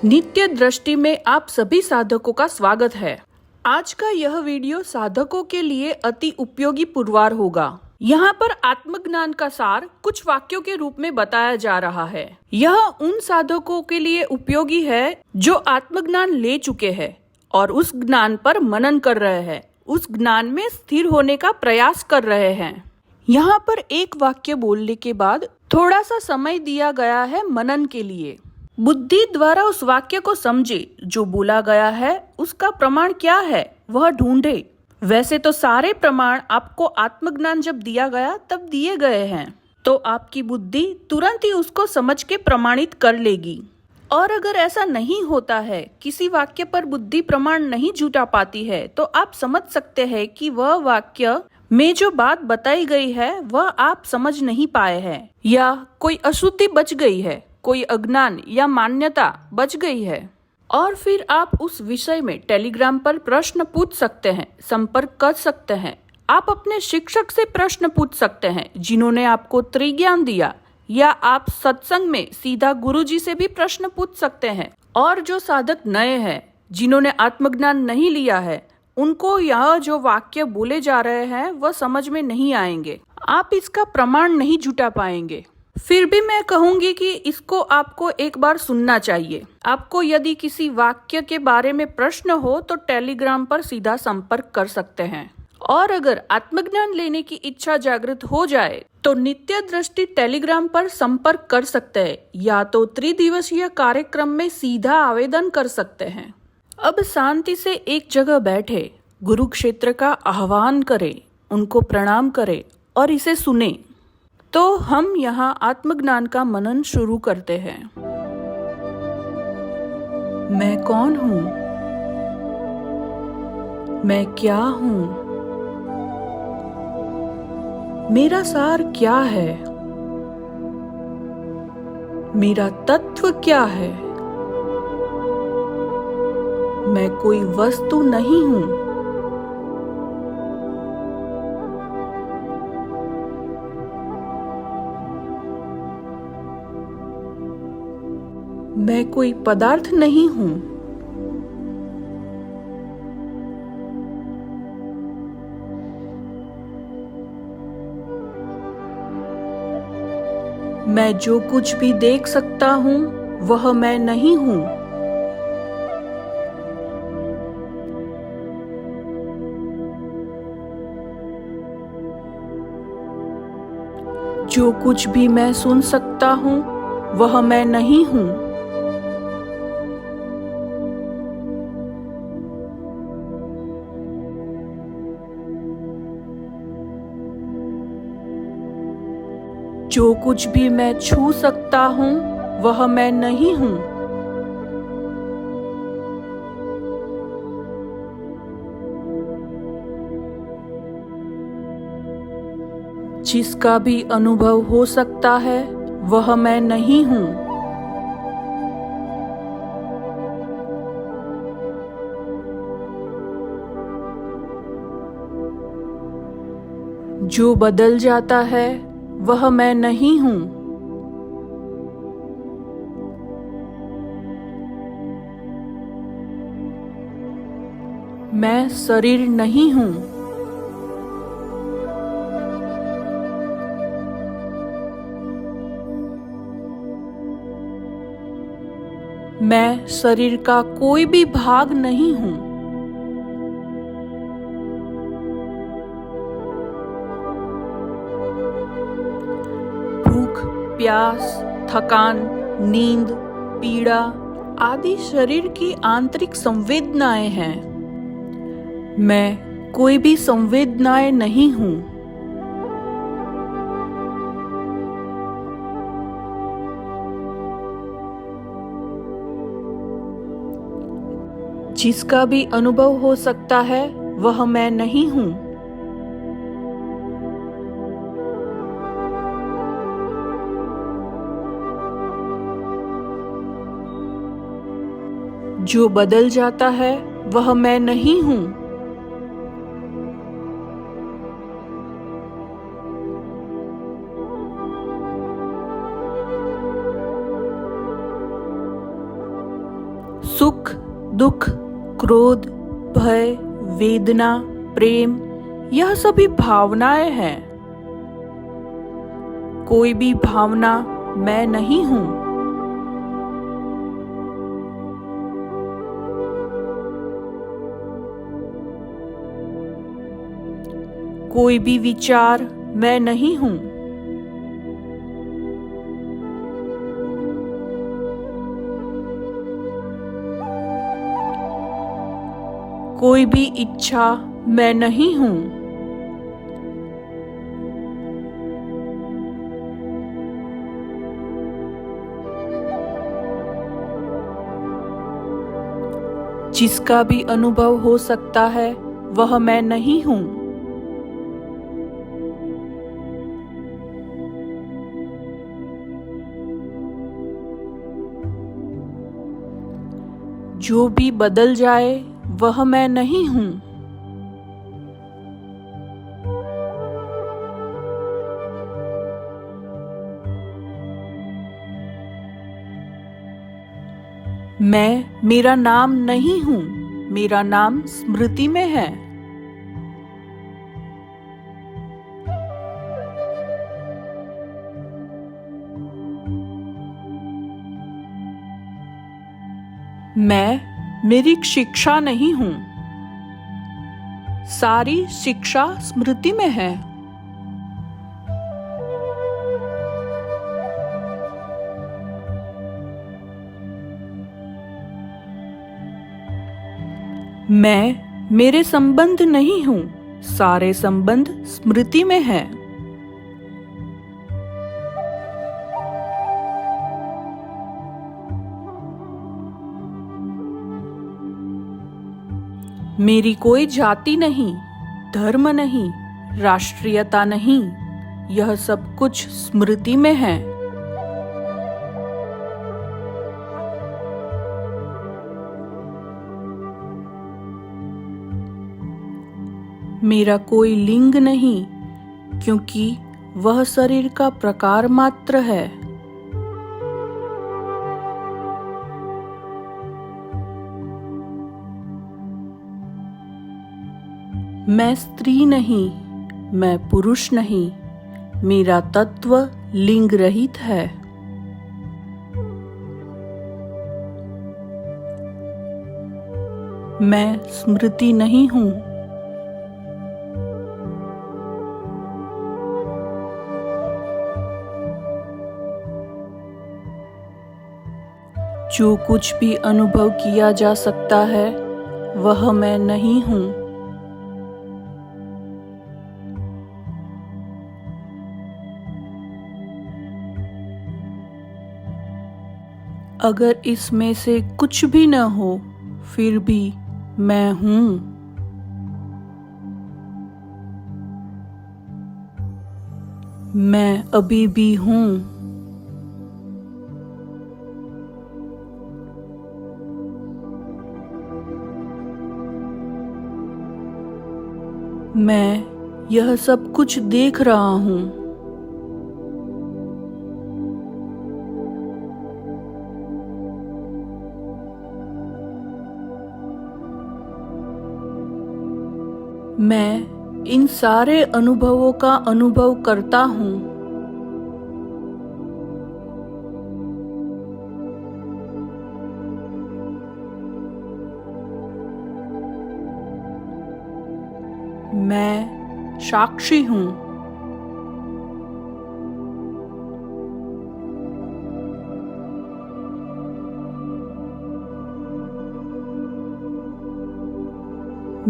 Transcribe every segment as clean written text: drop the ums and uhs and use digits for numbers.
नित्य दृष्टि में आप सभी साधकों का स्वागत है। आज का यह वीडियो साधकों के लिए अति उपयोगी पुरवार होगा। यहाँ पर आत्मज्ञान का सार कुछ वाक्यों के रूप में बताया जा रहा है। यह उन साधकों के लिए उपयोगी है जो आत्मज्ञान ले चुके हैं और उस ज्ञान पर मनन कर रहे हैं, उस ज्ञान में स्थिर होने का प्रयास कर रहे हैं। यहाँ पर एक वाक्य बोलने के बाद थोड़ा सा समय दिया गया है मनन के लिए। बुद्धि द्वारा उस वाक्य को समझे, जो बोला गया है उसका प्रमाण क्या है वह ढूंढे। वैसे तो सारे प्रमाण आपको आत्मज्ञान जब दिया गया तब दिए गए हैं, तो आपकी बुद्धि तुरंत ही उसको समझ के प्रमाणित कर लेगी। और अगर ऐसा नहीं होता है, किसी वाक्य पर बुद्धि प्रमाण नहीं जुटा पाती है, तो आप समझ सकते हैं कि वह वाक्य में जो बात बताई गई है वह आप समझ नहीं पाए हैं, या कोई अशुद्धि बच गई है, कोई अज्ञान या मान्यता बच गई है। और फिर आप उस विषय में टेलीग्राम पर प्रश्न पूछ सकते हैं, संपर्क कर सकते हैं। आप अपने शिक्षक से प्रश्न पूछ सकते हैं जिन्होंने आपको त्रिज्ञान दिया, या आप सत्संग में सीधा गुरुजी से भी प्रश्न पूछ सकते हैं। और जो साधक नए हैं, जिन्होंने आत्मज्ञान नहीं लिया है, उनको यह जो वाक्य बोले जा रहे हैं वह समझ में नहीं आएंगे, आप इसका प्रमाण नहीं जुटा पाएंगे। फिर भी मैं कहूंगी कि इसको आपको एक बार सुनना चाहिए। आपको यदि किसी वाक्य के बारे में प्रश्न हो तो टेलीग्राम पर सीधा संपर्क कर सकते हैं। और अगर आत्मज्ञान लेने की इच्छा जागृत हो जाए तो नित्य दृष्टि टेलीग्राम पर संपर्क कर सकते हैं, या तो त्रिदिवसीय कार्यक्रम में सीधा आवेदन कर सकते हैं। अब शांति से एक जगह बैठे गुरु क्षेत्र का आह्वान करें, उनको प्रणाम करें और इसे सुने। तो हम यहाँ आत्मज्ञान का मनन शुरू करते हैं। मैं कौन हूँ? मैं क्या हूँ? मेरा सार क्या है? मेरा तत्व क्या है? मैं कोई वस्तु नहीं हूँ। मैं कोई पदार्थ नहीं हूं। मैं जो कुछ भी देख सकता हूं वह मैं नहीं हूं। जो कुछ भी मैं सुन सकता हूं वह मैं नहीं हूं। जो कुछ भी मैं छू सकता हूँ वह मैं नहीं हूँ। जिसका भी अनुभव हो सकता है वह मैं नहीं हूँ। जो बदल जाता है वह मैं नहीं हूं। मैं शरीर नहीं हूं। मैं शरीर का कोई भी भाग नहीं हूं। प्यास, थकान, नींद, पीड़ा आदि शरीर की आंतरिक संवेदनाएं हैं। मैं कोई भी संवेदनाएं नहीं हूं। जिसका भी अनुभव हो सकता है वह मैं नहीं हूं। जो बदल जाता है वह मैं नहीं हूं। दुख, क्रोध, भय, वेदना, प्रेम, यह सभी भावनाएं हैं। कोई भी भावना मैं नहीं हूं। कोई भी विचार मैं नहीं हूं। कोई भी इच्छा मैं नहीं हूं। जिसका भी अनुभव हो सकता है वह मैं नहीं हूं। जो भी बदल जाए वह मैं नहीं हूं। मैं मेरा नाम नहीं हूं, मेरा नाम स्मृति में है। मैं मेरी शिक्षा नहीं हूं, सारी शिक्षा स्मृति में है। मैं मेरे संबंध नहीं हूं, सारे संबंध स्मृति में है। मेरी कोई जाति नहीं, धर्म नहीं, राष्ट्रीयता नहीं, यह सब कुछ स्मृति में है। मेरा कोई लिंग नहीं, क्योंकि वह शरीर का प्रकार मात्र है। मैं स्त्री नहीं, मैं पुरुष नहीं, मेरा तत्व लिंग रहित है। मैं स्मृति नहीं हूं। जो कुछ भी अनुभव किया जा सकता है वह मैं नहीं हूं। अगर इसमें से कुछ भी न हो फिर भी मैं हूं। मैं अभी भी हूं। मैं यह सब कुछ देख रहा हूं। मैं इन सारे अनुभवों का अनुभव करता हूं। मैं साक्षी हूं।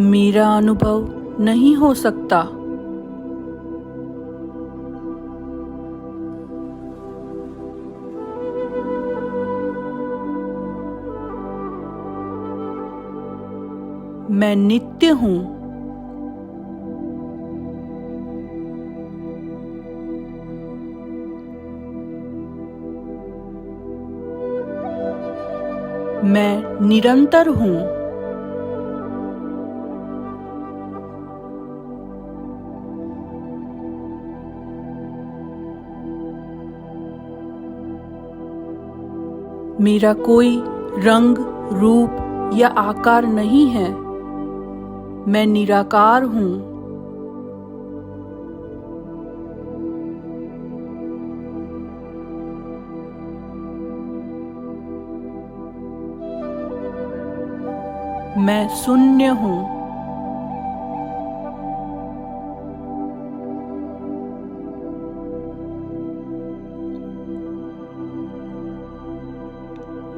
मेरा अनुभव नहीं हो सकता। मैं नित्य हूं। मैं निरंतर हूं। मेरा कोई रंग, रूप या आकार नहीं है। मैं निराकार हूँ। मैं शून्य हूँ।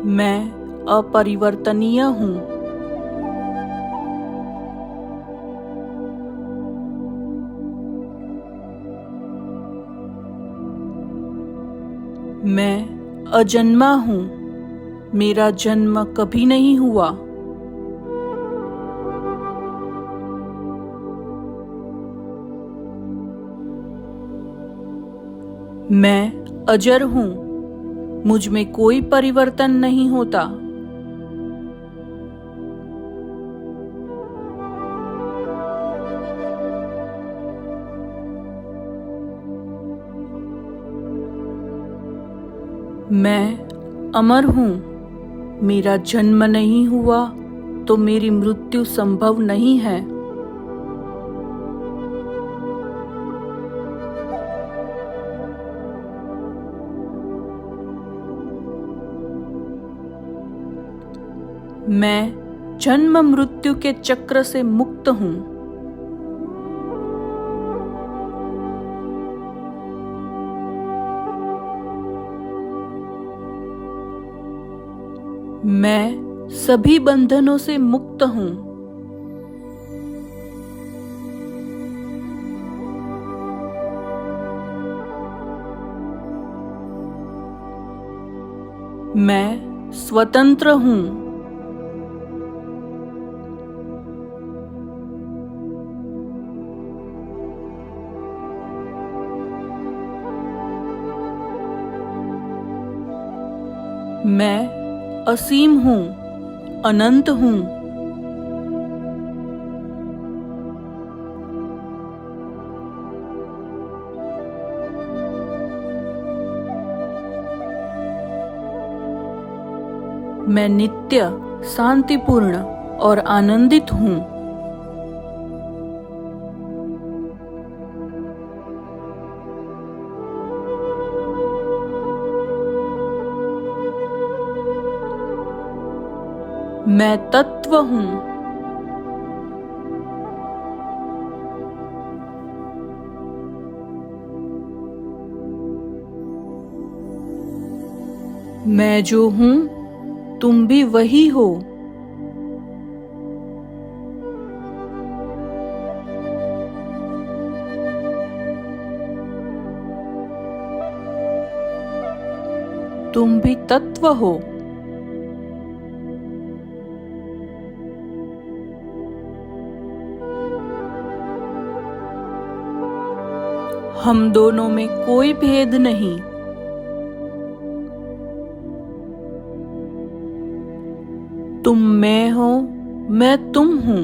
मैं अपरिवर्तनीय हूँ। मैं अजन्मा हूँ। मेरा जन्म कभी नहीं हुआ। मैं अजर हूँ। मुझ में कोई परिवर्तन नहीं होता। मैं अमर हूँ। मेरा जन्म नहीं हुआ तो मेरी मृत्यु संभव नहीं है। मैं जन्म मृत्यु के चक्र से मुक्त हूँ। मैं सभी बंधनों से मुक्त हूँ। मैं स्वतंत्र हूँ। मैं असीम हूँ, अनंत हूँ। मैं नित्य, शांतिपूर्ण और आनंदित हूँ। मैं तत्व हूँ। मैं जो हूँ तुम भी वही हो। तुम भी तत्व हो। हम दोनों में कोई भेद नहीं। तुम मैं हो, मैं तुम हूँ।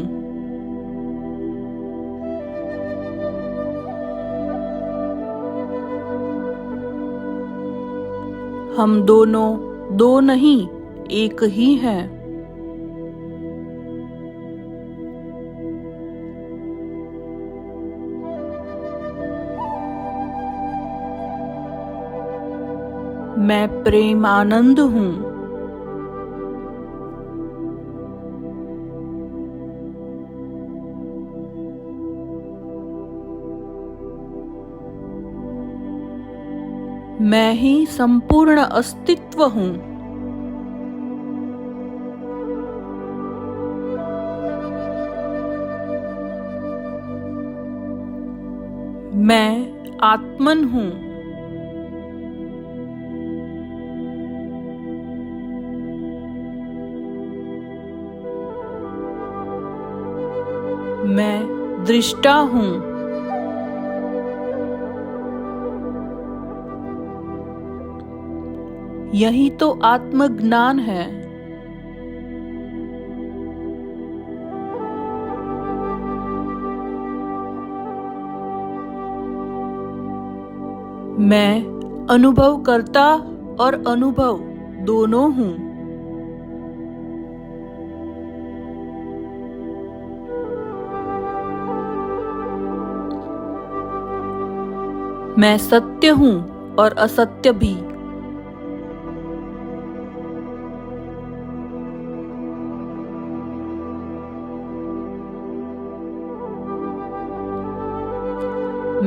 हम दोनों दो नहीं, एक ही हैं। मैं प्रेम आनंद हूँ। मैं ही संपूर्ण अस्तित्व हूँ। मैं आत्मन हूँ। मैं दृष्टा हूँ। यही तो आत्मज्ञान है। मैं अनुभव करता और अनुभव दोनों हूँ। मैं सत्य हूँ और असत्य भी।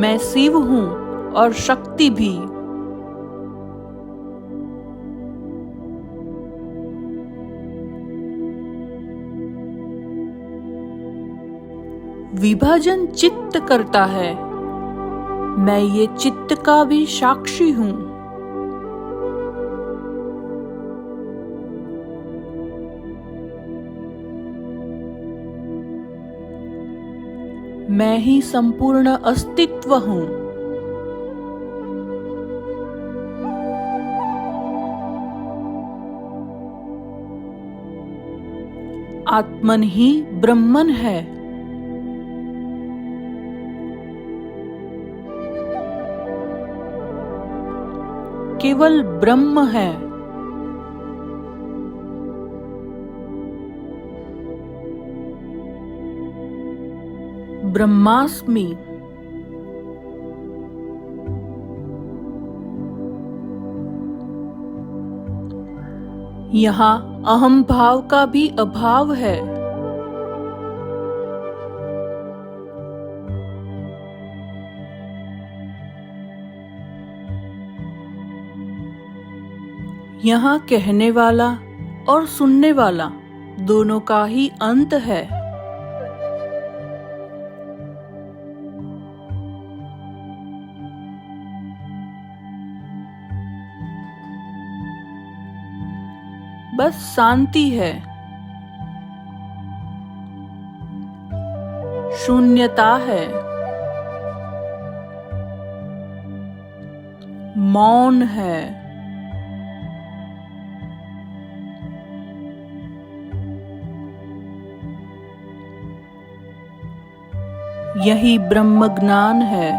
मैं शिव हूँ और शक्ति भी। विभाजन चित्त करता है, मैं ये चित्त का भी साक्षी हूँ। मैं ही संपूर्ण अस्तित्व हूँ। आत्मन ही ब्रह्मन है। केवल ब्रह्म है। ब्रह्मास्मि। यहाँ अहम भाव का भी अभाव है। यहाँ कहने वाला और सुनने वाला दोनों का ही अंत है। बस शांति है, शून्यता है, मौन है। यही ब्रह्म ज्ञान है।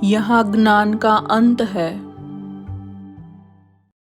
यहाँ ज्ञान का अंत है।